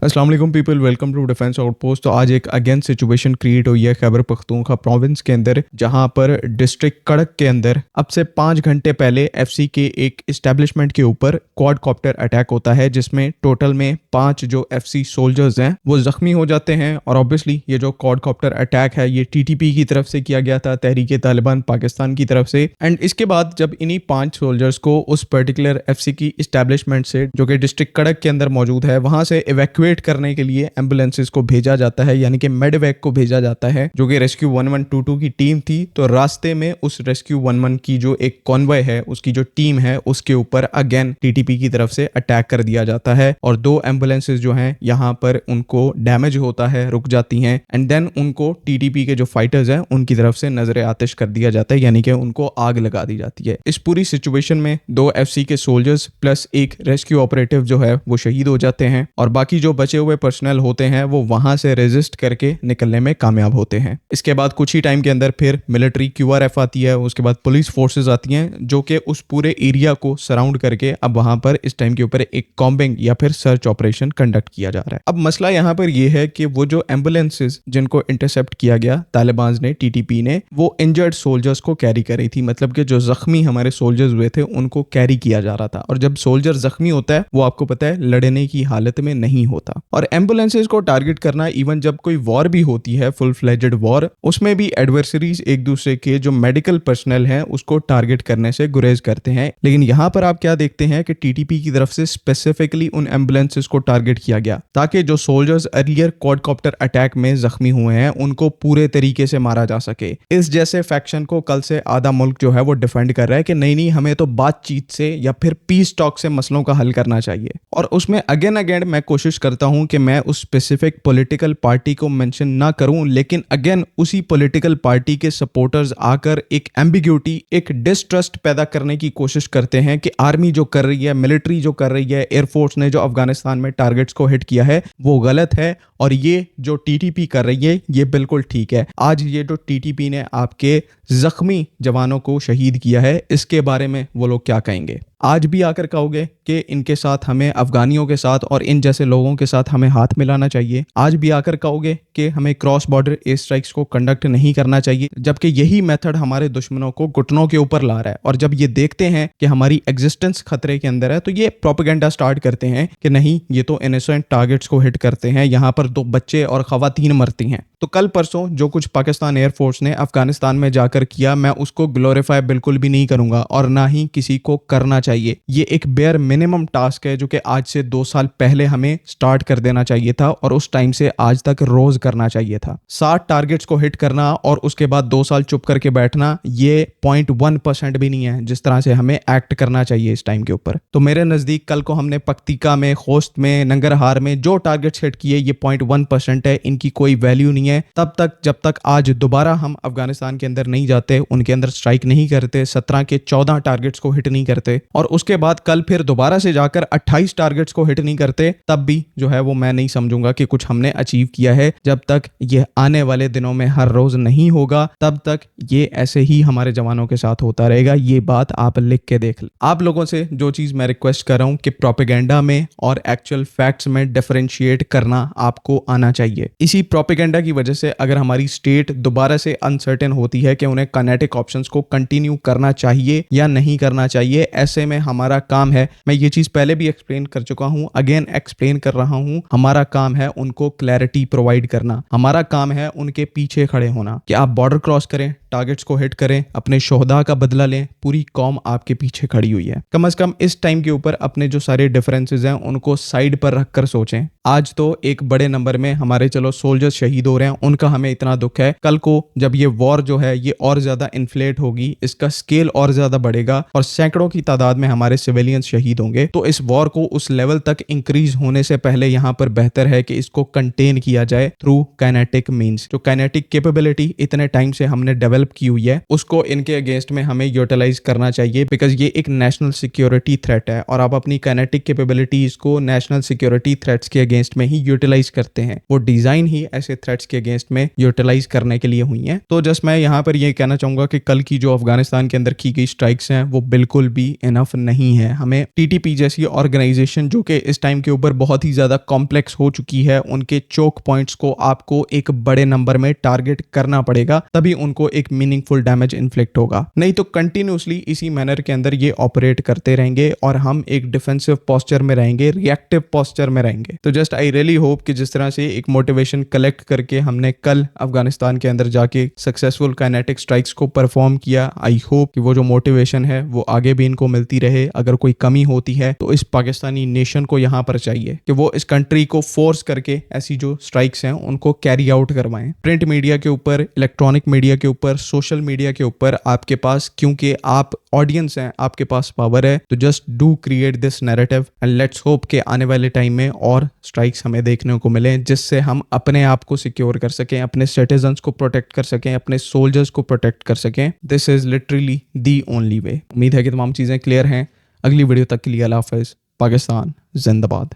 अस्सलाम वालेकुम people, welcome to defence outpost. तो आज एक अगेन सिचुएशन क्रिएट हुई है खैबर पख्तूनख्वा प्रोविंस के अंदर, जहां पर डिस्ट्रिक्ट कड़क के अंदर अब से 5 घंटे पहले एफसी के एक इस्टेब्लिशमेंट के ऊपर क्वाड कॉप्टर अटैक होता है, जिसमें टोटल में 5 जो एफसी सोल्जर्स हैं वो जख्मी हो जाते हैं। और ऑब्वियसली ये जो क्वाड कॉप्टर अटैक है ये टीटीपी की तरफ से किया गया था, तहरीक तालिबान पाकिस्तान की तरफ से। एंड इसके बाद जब इन्हीं 5 सोल्जर्स को उस पर्टिकुलर एफसी की इस्टेब्लिशमेंट से, जो कि डिस्ट्रिक्ट कड़क के अंदर मौजूद है, वहां से इवैक्यूएट करने के लिए एम्बुलेंसेस को भेजा जाता है, यानी कि मेडवैक को भेजा जाता है, जो कि रेस्क्यू 1122 की टीम थी। तो रास्ते में उस रेस्क्यू 11 की जो एक कॉन्वॉय है, उसकी जो टीम है, उसके ऊपर अगेन टीटीपी की तरफ से अटैक कर दिया जाता है और 2 एम्बुलेंसेस जो हैं यहाँ पर उनको डैमेज होता है, रुक जाती हैं। एंड देन उनको टीटीपी के जो फाइटर्स हैं उनकी तरफ से नजर आतिश कर दिया जाता है, यानी कि उनको आग लगा दी जाती है। इस पूरी सिचुएशन में 2 एफसी के सोल्जर्स प्लस एक रेस्क्यू ऑपरेटिव जो है वो शहीद हो जाते हैं और बाकी जो बचे हुए पर्सनल होते हैं वो वहां से रेजिस्ट करके निकलने में कामयाब होते हैं। इसके बाद कुछ ही टाइम के अंदर फिर मिलिट्री क्यूआरएफ आती है, उसके बाद पुलिस फोर्सेस आती हैं, जो कि उस पूरे एरिया को सराउंड करके अब वहां पर इस टाइम के ऊपर एक कॉम्बिंग या फिर सर्च ऑपरेशन कंडक्ट किया जा रहा है। अब मसला यहाँ पर यह है कि वो जो एम्बुलेंसेज जिनको इंटरसेप्ट किया गया तालिबान ने, टीटीपी ने, वो इंजर्ड सोल्जर्स को कैरी कर रही थी, मतलब कि जो जख्मी हमारे सोल्जर्स हुए थे उनको कैरी किया जा रहा था। और जब सोल्जर जख्मी होता है वो आपको पता है लड़ने की हालत में नहीं होता। और एम्बुलेंसेज को टारगेट करना, इवन जब कोई वॉर भी होती है, फुल फ्लेजेड वॉर, उसमें भी एडवर्सरीज एक दूसरे के जो मेडिकल पर्सनल हैं उसको टारगेट करने से गुरेज करते हैं। लेकिन यहां पर आप क्या देखते हैं कि टीटीपी की तरफ से स्पेसिफिकली उन एम्बुलेंसेज को टारगेट किया गया ताकि जो सोल्जर्स अर्लियर क्वाडकॉप्टर अटैक में जख्मी हुए हैं उनको पूरे तरीके से मारा जा सके। इस जैसे फैक्शन को कल से आधा मुल्क जो है वो डिफेंड कर रहा है कि नहीं हमें तो बातचीत से या फिर पीस टॉक से मसलों का हल करना चाहिए। और उसमें अगेन मैं कोशिश करता हूं कि मैं उस स्पेसिफिक पॉलिटिकल पार्टी को मेंशन ना करूं, लेकिन अगेन उसी पॉलिटिकल पार्टी के सपोर्टर्स आकर एक एम्बिग्यूटी, एक डिस्ट्रस्ट पैदा करने की कोशिश करते हैं कि आर्मी जो कर रही है, मिलिट्री जो कर रही है, एयरफोर्स ने जो अफगानिस्तान में टारगेट्स को हिट किया है वो गलत है और ये जो टीटीपी कर रही है ये बिल्कुल ठीक है। आज ये जो टीटीपी ने आपके जख्मी जवानों को शहीद किया है, इसके बारे में वो लोग क्या कहेंगे? आज भी आकर कहोगे कि इनके साथ हमें, अफगानियों के साथ और इन जैसे लोगों के साथ हमें हाथ मिलाना चाहिए? आज भी आकर कहोगे कि हमें क्रॉस बॉर्डर एयर स्ट्राइक्स को कंडक्ट नहीं करना चाहिए, जबकि यही मेथड हमारे दुश्मनों को घुटनों के ऊपर ला रहा है? और जब ये देखते हैं कि हमारी एग्जिस्टेंस खतरे के अंदर है तो ये प्रोपेगेंडा स्टार्ट करते हैं कि नहीं, ये तो इनोसेंट टारगेट्स को हिट करते हैं, यहाँ पर 2 बच्चे और खवातीन मरती हैं। तो कल परसों जो कुछ पाकिस्तान एयरफोर्स ने अफगानिस्तान में जाकर किया, मैं उसको ग्लोरीफाई बिल्कुल भी नहीं करूंगा और ना ही किसी को करना चाहिए। ये एक बेयर मिनिमम टास्क है जो कि आज से 2 साल पहले हमें स्टार्ट कर देना चाहिए था और उस टाइम से आज तक रोज करना चाहिए था। 60 टारगेट्स को हिट करना और उसके बाद 2 साल चुप करके बैठना, ये 0.1% भी नहीं है जिस तरह से हमें एक्ट करना चाहिए इस टाइम के ऊपर। तो मेरे नजदीक कल को हमने पक्तिका में, खोस्त में, नंगरहार में जो टारगेट्स हिट किए ये 0.1% है, इनकी कोई वैल्यू नहीं है तब तक जब तक आज दोबारा हम अफगानिस्तान के अंदर नहीं जाते, उनके अंदर स्ट्राइक नहीं करते, 17 के 14 टारगेट्स को हिट नहीं करते और उसके बाद कल फिर दोबारा से जाकर 28 टारगेट्स को हिट नहीं करते, तब भी जो है वो मैं नहीं समझूंगा कि कुछ हमने अचीव किया है। जब तक ये आने वाले दिनों में हर रोज नहीं होगा तब तक ये ऐसे ही हमारे जवानों के साथ होता रहेगा। ये बात आप लिख के देख लें। आप लोगों से जो चीज मैं रिक्वेस्ट कर रहा हूं कि प्रोपेगेंडा में और एक्चुअल फैक्ट्स में डिफरेंशिएट करना आपको आना चाहिए। इसी प्रोपेगेंडा की वजह से अगर हमारी स्टेट दोबारा से अनसर्टेन होती है कि उन्हें काइनेटिक ऑप्शंस को कंटिन्यू करना चाहिए या नहीं करना चाहिए, ऐसे में हमारा काम है, मैं ये चीज पहले भी एक्सप्लेन कर चुका हूं, अगेन एक्सप्लेन कर रहा हूं, हमारा काम है उनको क्लैरिटी प्रोवाइड करना, हमारा काम है उनके पीछे खड़े होना कि आप बॉर्डर क्रॉस करें, टारगेट्स को हिट करें, अपने शोहदा का बदला लें, पूरी कौम आपके पीछे खड़ी हुई है। कम से कम इस टाइम के ऊपर अपने जो सारे डिफरेंसेस हैं उनको साइड पर रखकर सोचें। आज तो एक बड़े नंबर में हमारे चलो सोल्जर्स शहीद हो रहे हैं, उनका हमें इतना दुख है, कल को जब ये वॉर जो है ये और ज्यादा इन्फ्लेट होगी, इसका स्केल और ज्यादा बढ़ेगा और सैकड़ों की तादाद में हमारे सिविलियंस शहीद होंगे, तो इस वॉर को उस लेवल तक इंक्रीज होने से पहले यहाँ पर बेहतर है कि इसको कंटेन किया जाए थ्रू काइनेटिक मींस। जो काइनेटिक कैपेबिलिटी इतने टाइम से हमने डेवलप की हुई है उसको इनके अगेंस्ट में हमें यूटिलाइज करना चाहिए, बिकॉज ये एक नेशनल सिक्योरिटी थ्रेट है और आप अपनी काइनेटिक कैपेबिलिटीज को नेशनल सिक्योरिटी थ्रेट्स के अगेंस्ट में ही यूटिलाइज करते हैं। वो डिजाइन ही ऐसे थ्रेट्स के अगेंस्ट में यूटिलाइज करने के लिए हुई हैं। तो जस्ट मैं यहाँ पर ये कहना चाहूंगा कि कल की जो अफगानिस्तान के अंदर की गई स्ट्राइक्स हैं वो बिल्कुल भी इनफ नहीं है। हमें टीटीपी जैसी ऑर्गेनाइजेशन जो कि इस टाइम के ऊपर बहुत ही ज्यादा कॉम्प्लेक्स हो चुकी है, उनके चोक पॉइंट्स को आपको एक बड़े नंबर में टारगेट करना पड़ेगा, तभी उनको एक मीनिंगफुल डैमेज इन्फ्लिक्ट होगा। नहीं तो कंटिन्यूसली इसी मैनर के अंदर ये ऑपरेट करते रहेंगे और हम एक डिफेंसिव पोस्चर में रहेंगे, रिएक्टिव पोस्चर में रहेंगे। तो जस्ट आई रियली होप कि जिस तरह से एक मोटिवेशन कलेक्ट करके हमने कल अफगानिस्तान के अंदर जाके सक्सेसफुल काइनेटिक स्ट्राइक्स को परफॉर्म किया, आई होप कि वो जो मोटिवेशन है वो आगे भी इनको मिलती रहे। अगर कोई कमी होती है तो इस पाकिस्तानी नेशन को यहाँ पर चाहिए कि वो इस कंट्री को फोर्स करके ऐसी जो स्ट्राइक्स हैं उनको कैरी आउट करवाएं। प्रिंट मीडिया के ऊपर, इलेक्ट्रॉनिक मीडिया के ऊपर, सोशल मीडिया के ऊपर आपके पास, क्योंकि आप ऑडियंस हैं, आपके पास पावर है, तो just do create this narrative and let's hope के आने वाले टाइम में और स्ट्राइक्स हमें देखने को मिले जिससे हम अपने आप को सिक्योर कर सकें, अपने सिटीजन्स को प्रोटेक्ट कर सकें, अपने सोल्जर्स को प्रोटेक्ट कर सकें। This is literally the only way. उम्मीद है कि तमाम चीज़ें क्लियर हैं। अगली वीडियो तक के लिए अल्लाह हाफ़िज़। पाकिस्तान जिंदाबाद।